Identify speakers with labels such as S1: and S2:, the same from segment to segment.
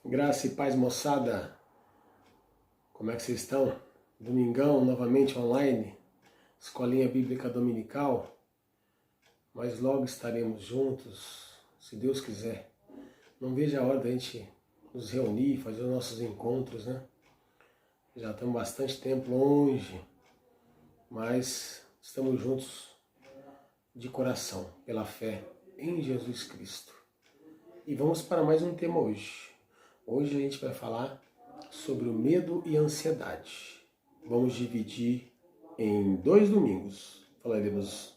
S1: Graça e paz, moçada. Como é que vocês estão? Domingão, novamente online, Escolinha Bíblica Dominical. Mas logo estaremos juntos, se Deus quiser. Não vejo a hora da gente nos reunir, fazer os nossos encontros, né? Já estamos bastante tempo longe, mas estamos juntos de coração, pela fé em Jesus Cristo. E vamos para mais um tema hoje. Hoje a gente vai falar sobre o medo e a ansiedade. Vamos dividir em 2 domingos. Falaremos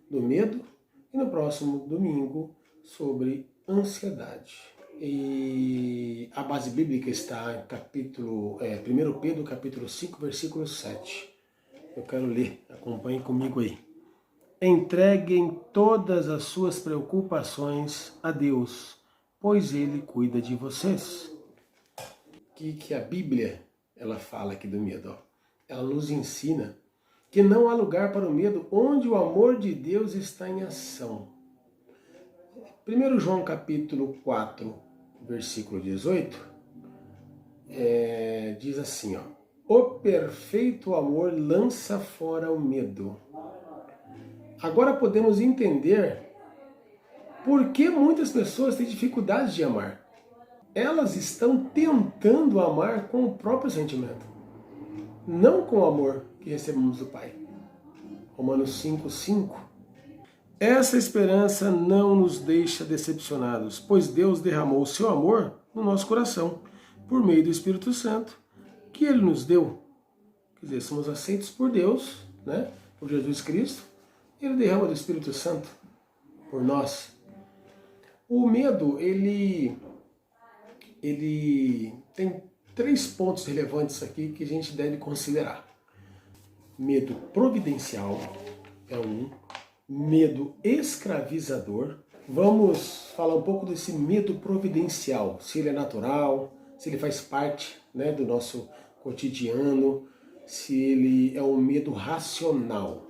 S1: do medo e no próximo domingo sobre ansiedade. E a base bíblica está em 1 Pedro capítulo 5, versículo 7. Eu quero ler, acompanhe comigo aí. Entreguem todas as suas preocupações a Deus, pois Ele cuida de vocês. O que a Bíblia ela fala aqui do medo? Ela nos ensina que não há lugar para o medo onde o amor de Deus está em ação. 1 João capítulo 4, versículo 18, diz assim, o perfeito amor lança fora o medo. Agora podemos entender por que muitas pessoas têm dificuldade de amar. Elas estão tentando amar com o próprio sentimento, não com o amor que recebemos do Pai. Romanos 5:5. Essa esperança não nos deixa decepcionados, pois Deus derramou o seu amor no nosso coração, por meio do Espírito Santo, que Ele nos deu. Quer dizer, somos aceitos por Deus, né? Por Jesus Cristo, Ele derrama do Espírito Santo por nós. O medo, ele tem 3 pontos relevantes aqui que a gente deve considerar. Medo providencial é medo escravizador. Vamos falar um pouco desse medo providencial, se ele é natural, se ele faz parte, né, do nosso cotidiano, se ele é um medo racional.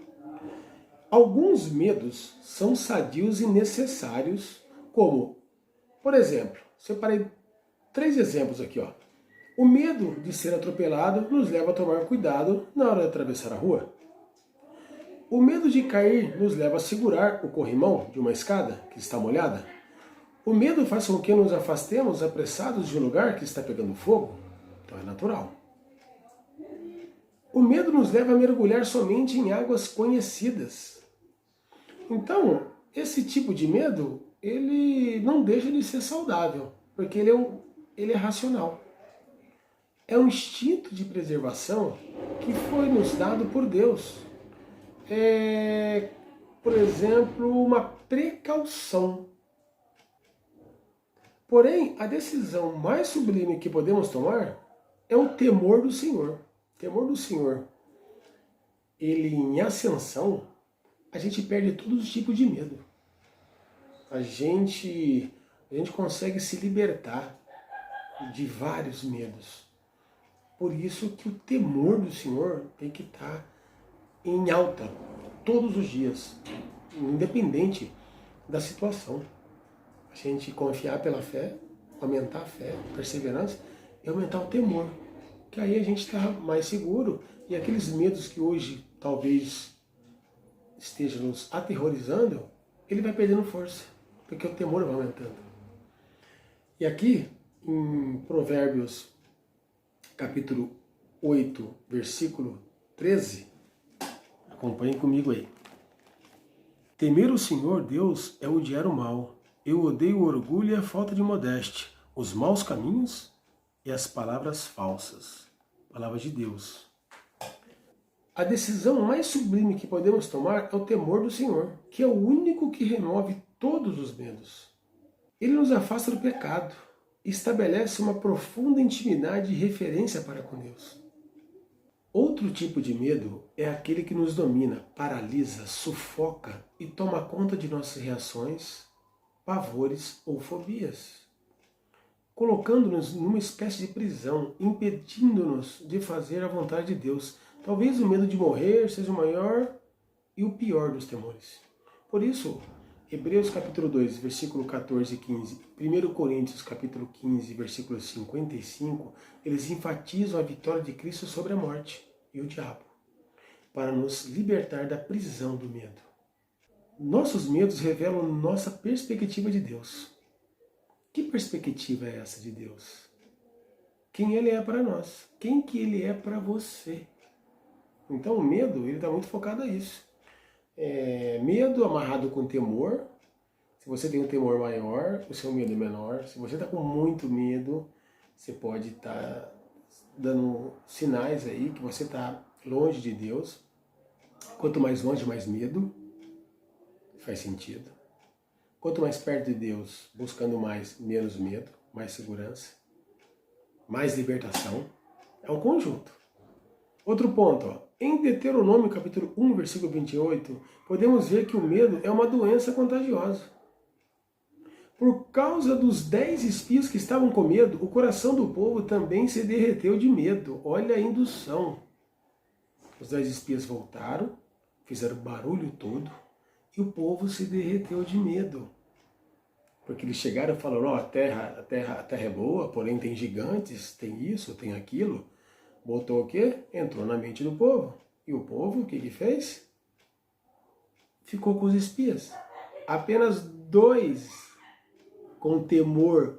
S1: Alguns medos são sadios e necessários, como, por exemplo, separei 3 exemplos aqui. O medo de ser atropelado nos leva a tomar cuidado na hora de atravessar a rua. O medo de cair nos leva a segurar o corrimão de uma escada que está molhada. O medo faz com que nos afastemos apressados de um lugar que está pegando fogo. Então é natural. O medo nos leva a mergulhar somente em águas conhecidas. Então, esse tipo de medo, ele não deixa de ser saudável, porque ele é racional. É um instinto de preservação que foi nos dado por Deus. Por exemplo, uma precaução. Porém, a decisão mais sublime que podemos tomar é o temor do Senhor. O temor do Senhor, ele em ascensão, a gente perde todos os tipos de medo. A gente consegue se libertar de vários medos. Por isso que o temor do Senhor tem que estar em alta todos os dias, independente da situação. A gente confiar pela fé, aumentar a fé, perseverança e aumentar o temor. Que aí a gente está mais seguro e aqueles medos que hoje talvez estejam nos aterrorizando, ele vai perdendo força, porque o temor vai aumentando. E aqui, em Provérbios capítulo 8, versículo 13, acompanhem comigo aí. Temer o Senhor Deus é odiar o mal. Eu odeio o orgulho e a falta de modéstia, os maus caminhos e as palavras falsas. Palavra de Deus. A decisão mais sublime que podemos tomar é o temor do Senhor, que é o único que remove todos os medos. Ele nos afasta do pecado e estabelece uma profunda intimidade e referência para com Deus. Outro tipo de medo é aquele que nos domina, paralisa, sufoca e toma conta de nossas reações, pavores ou fobias, colocando-nos numa espécie de prisão, impedindo-nos de fazer a vontade de Deus. Talvez o medo de morrer seja o maior e o pior dos temores. Por isso, Hebreus capítulo 2, versículo 14 e 15, 1 Coríntios capítulo 15, versículo 55, eles enfatizam a vitória de Cristo sobre a morte e o diabo, para nos libertar da prisão do medo. Nossos medos revelam nossa perspectiva de Deus. Que perspectiva é essa de Deus? Quem Ele é para nós? Quem que Ele é para você? Então o medo, ele está muito focado a isso. Medo amarrado com temor. Se você tem um temor maior, o seu medo é menor. Se você está com muito medo, você pode estar dando sinais aí que você está longe de Deus. Quanto mais longe, mais medo. Faz sentido. Quanto mais perto de Deus, buscando mais, menos medo, mais segurança, mais libertação. É um conjunto. Outro ponto, ó. Em Deuteronômio capítulo 1, versículo 28, podemos ver que o medo é uma doença contagiosa. Por causa dos 10 espias que estavam com medo, o coração do povo também se derreteu de medo. Olha a indução. Os 10 espias voltaram, fizeram barulho todo, e o povo se derreteu de medo. Porque eles chegaram e falaram, a terra é boa, porém tem gigantes, tem isso, tem aquilo. Botou o quê? Entrou na mente do povo. E o povo, o que fez? Ficou com os espias. Apenas 2, com temor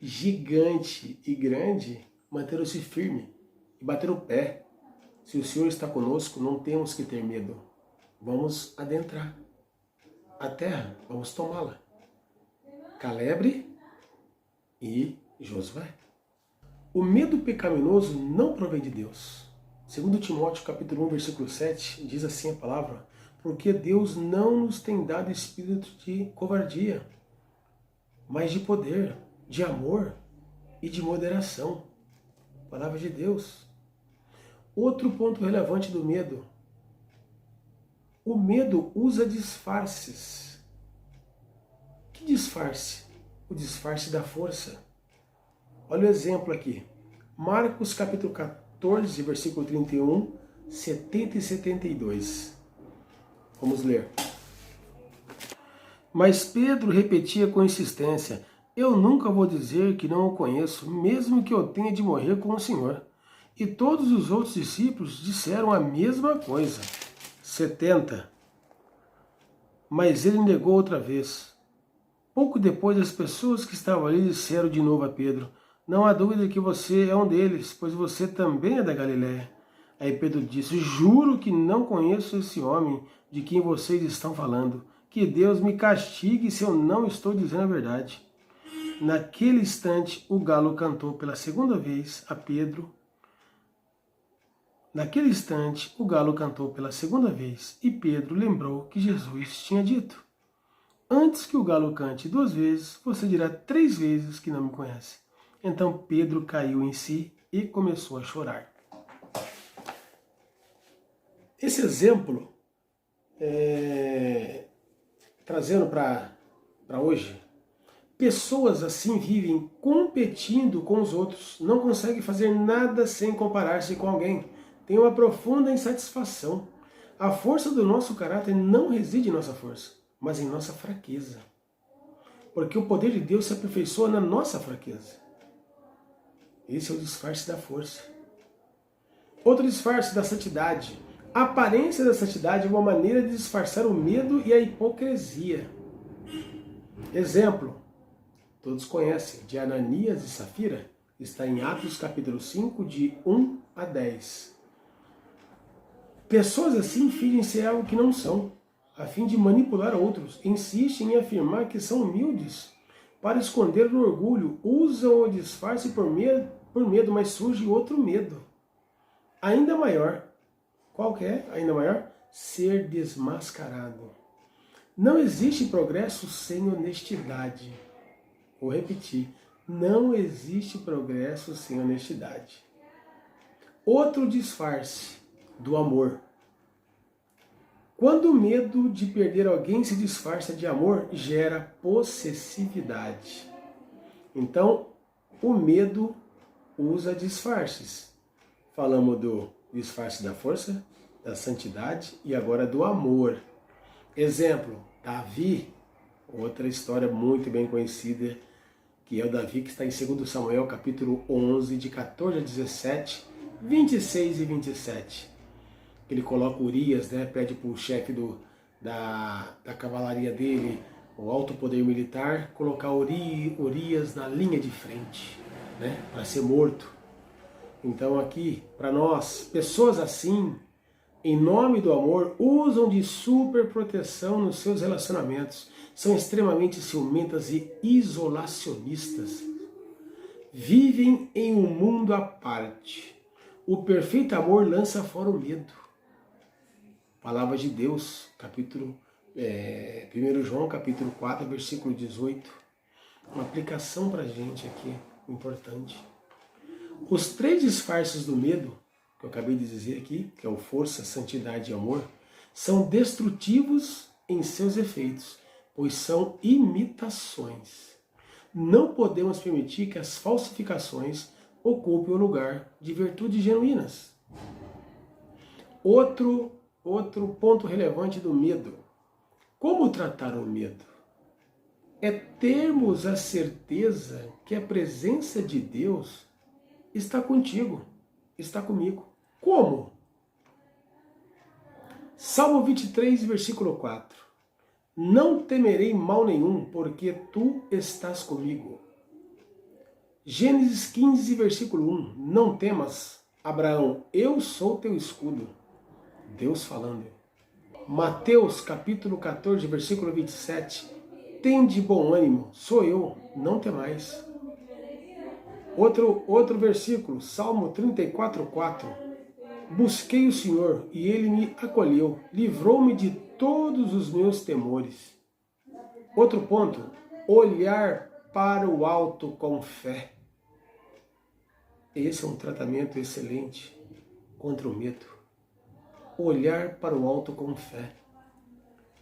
S1: gigante e grande, manteram-se firmes e bateram o pé. Se o Senhor está conosco, não temos que ter medo. Vamos adentrar a terra, vamos tomá-la. Calebre e Josué. O medo pecaminoso não provém de Deus. Segundo Timóteo capítulo 1, versículo 7, diz assim a palavra, porque Deus não nos tem dado espírito de covardia, mas de poder, de amor e de moderação. Palavra de Deus. Outro ponto relevante do medo. O medo usa disfarces. Que disfarce? O disfarce da força. Olha o exemplo aqui. Marcos capítulo 14, versículo 31, 70 e 72. Vamos ler. Mas Pedro repetia com insistência, eu nunca vou dizer que não o conheço, mesmo que eu tenha de morrer com o Senhor. E todos os outros discípulos disseram a mesma coisa. 70. Mas ele negou outra vez. Pouco depois, as pessoas que estavam ali disseram de novo a Pedro, não há dúvida que você é um deles, pois você também é da Galiléia. Aí Pedro disse, juro que não conheço esse homem de quem vocês estão falando. Que Deus me castigue se eu não estou dizendo a verdade. Naquele instante, o galo cantou pela segunda vez a Pedro. Naquele instante, o galo cantou pela segunda vez e Pedro lembrou que Jesus tinha dito, antes que o galo cante 2 vezes, você dirá 3 vezes que não me conhece. Então Pedro caiu em si e começou a chorar. Esse exemplo, trazendo para hoje, pessoas assim vivem competindo com os outros, não conseguem fazer nada sem comparar-se com alguém, tem uma profunda insatisfação. A força do nosso caráter não reside em nossa força, mas em nossa fraqueza. Porque o poder de Deus se aperfeiçoa na nossa fraqueza. Esse é o disfarce da força. Outro disfarce da santidade. A aparência da santidade é uma maneira de disfarçar o medo e a hipocrisia. Exemplo, todos conhecem, de Ananias e Safira, está em Atos capítulo 5, de 1 a 10. Pessoas assim fingem ser algo que não são, a fim de manipular outros, insistem em afirmar que são humildes. Para esconder o orgulho, usam o disfarce por medo, mas surge outro medo. Ainda maior. Qual que é? Ainda maior? Ser desmascarado. Não existe progresso sem honestidade. Vou repetir. Não existe progresso sem honestidade. Outro disfarce do amor. Quando o medo de perder alguém se disfarça de amor, gera possessividade. Então, o medo usa disfarces. Falamos do disfarce da força, da santidade e agora do amor. Exemplo, Davi, Outra história muito bem conhecida, que é o Davi, que está em 2 Samuel, capítulo 11, de 14 a 17, 26 e 27. Ele coloca Urias, né, pede para o chefe da cavalaria dele, o alto poder militar, colocar Urias na linha de frente, né, para ser morto. Então aqui, para nós, pessoas assim, em nome do amor, usam de superproteção nos seus relacionamentos, são extremamente ciumentas e isolacionistas. Vivem em um mundo à parte. O perfeito amor lança fora o medo. Palavra de Deus, capítulo 1 João, capítulo 4, versículo 18. Uma aplicação para a gente aqui, importante. Os 3 disfarces do medo, que eu acabei de dizer aqui, que é o força, santidade e amor, são destrutivos em seus efeitos, pois são imitações. Não podemos permitir que as falsificações ocupem o lugar de virtudes genuínas. Outro ponto relevante do medo. Como tratar o medo? É termos a certeza que a presença de Deus está contigo, está comigo. Como? Salmo 23, versículo 4. Não temerei mal nenhum, porque tu estás comigo. Gênesis 15, versículo 1. Não temas, Abraão, eu sou teu escudo. Deus falando. Mateus, capítulo 14, versículo 27. Tende bom ânimo, sou eu, não temais. Outro versículo, Salmo 34, 4. Busquei o Senhor e Ele me acolheu, livrou-me de todos os meus temores. Outro ponto, olhar para o alto com fé. Esse é um tratamento excelente contra o medo. Olhar para o alto com fé.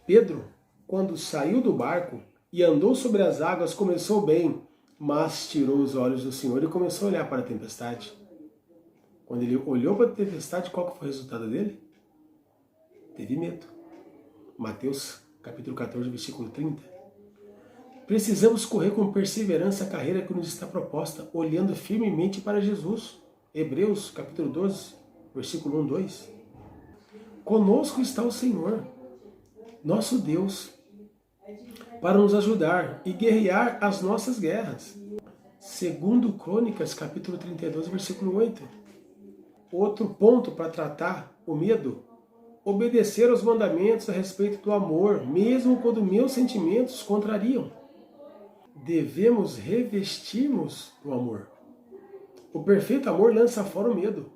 S1: Pedro, quando saiu do barco e andou sobre as águas, começou bem, mas tirou os olhos do Senhor e começou a olhar para a tempestade. Quando ele olhou para a tempestade, qual foi o resultado dele? Teve medo. Mateus, capítulo 14, versículo 30. Precisamos correr com perseverança a carreira que nos está proposta, olhando firmemente para Jesus. Hebreus, capítulo 12, versículo 1, 2. Conosco está o Senhor, nosso Deus, para nos ajudar e guerrear as nossas guerras. Segundo Crônicas, capítulo 32, versículo 8. Outro ponto para tratar o medo: obedecer aos mandamentos a respeito do amor, mesmo quando meus sentimentos contrariam. Devemos revestir-nos do amor. O perfeito amor lança fora o medo.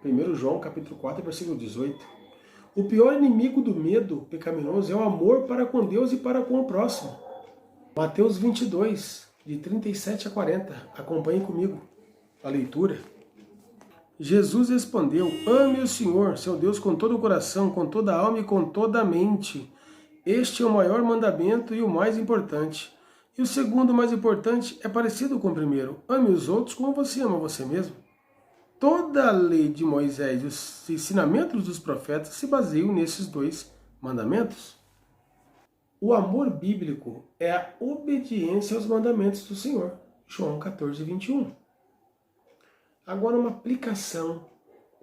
S1: 1 João, capítulo 4, versículo 18. O pior inimigo do medo pecaminoso é o amor para com Deus e para com o próximo. Mateus 22, de 37 a 40. Acompanhe comigo a leitura. Jesus respondeu: ame o Senhor, seu Deus, com todo o coração, com toda a alma e com toda a mente. Este é o maior mandamento e o mais importante. E o segundo mais importante é parecido com o primeiro: ame os outros como você ama você mesmo. Toda a lei de Moisés e os ensinamentos dos profetas se baseiam nesses 2 mandamentos. O amor bíblico é a obediência aos mandamentos do Senhor. João 14, 21. Agora uma aplicação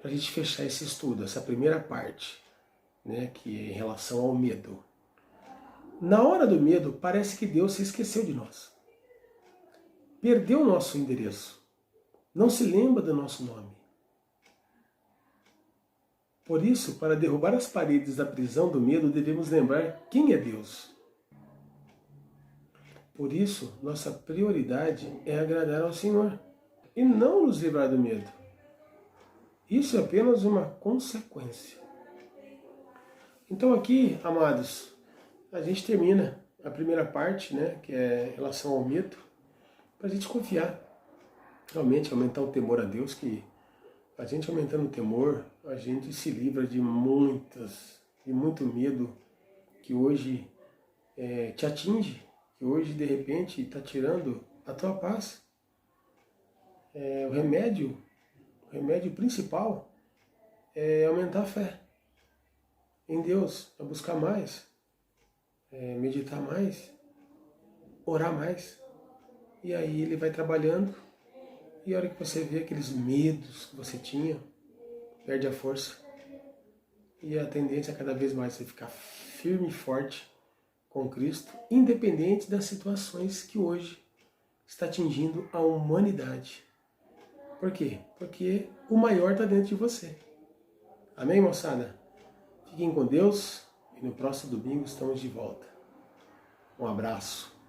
S1: para a gente fechar esse estudo, essa primeira parte, né, que é em relação ao medo. Na hora do medo, parece que Deus se esqueceu de nós. Perdeu o nosso endereço. Não se lembra do nosso nome. Por isso, para derrubar as paredes da prisão do medo, devemos lembrar quem é Deus. Por isso, nossa prioridade é agradar ao Senhor e não nos livrar do medo. Isso é apenas uma consequência. Então aqui, amados, a gente termina a primeira parte, né, que é em relação ao medo, para a gente confiar, realmente aumentar o temor a Deus, que a gente aumentando o temor, a gente se livra de muito medo que hoje te atinge, que hoje de repente está tirando a tua paz. O remédio principal é aumentar a fé em Deus, é buscar mais, meditar mais, orar mais. E aí ele vai trabalhando, e a hora que você vê aqueles medos que você tinha, perde a força. E a tendência é cada vez mais você ficar firme e forte com Cristo, independente das situações que hoje está atingindo a humanidade. Por quê? Porque o maior está dentro de você. Amém, moçada? Fiquem com Deus e no próximo domingo estamos de volta. Um abraço.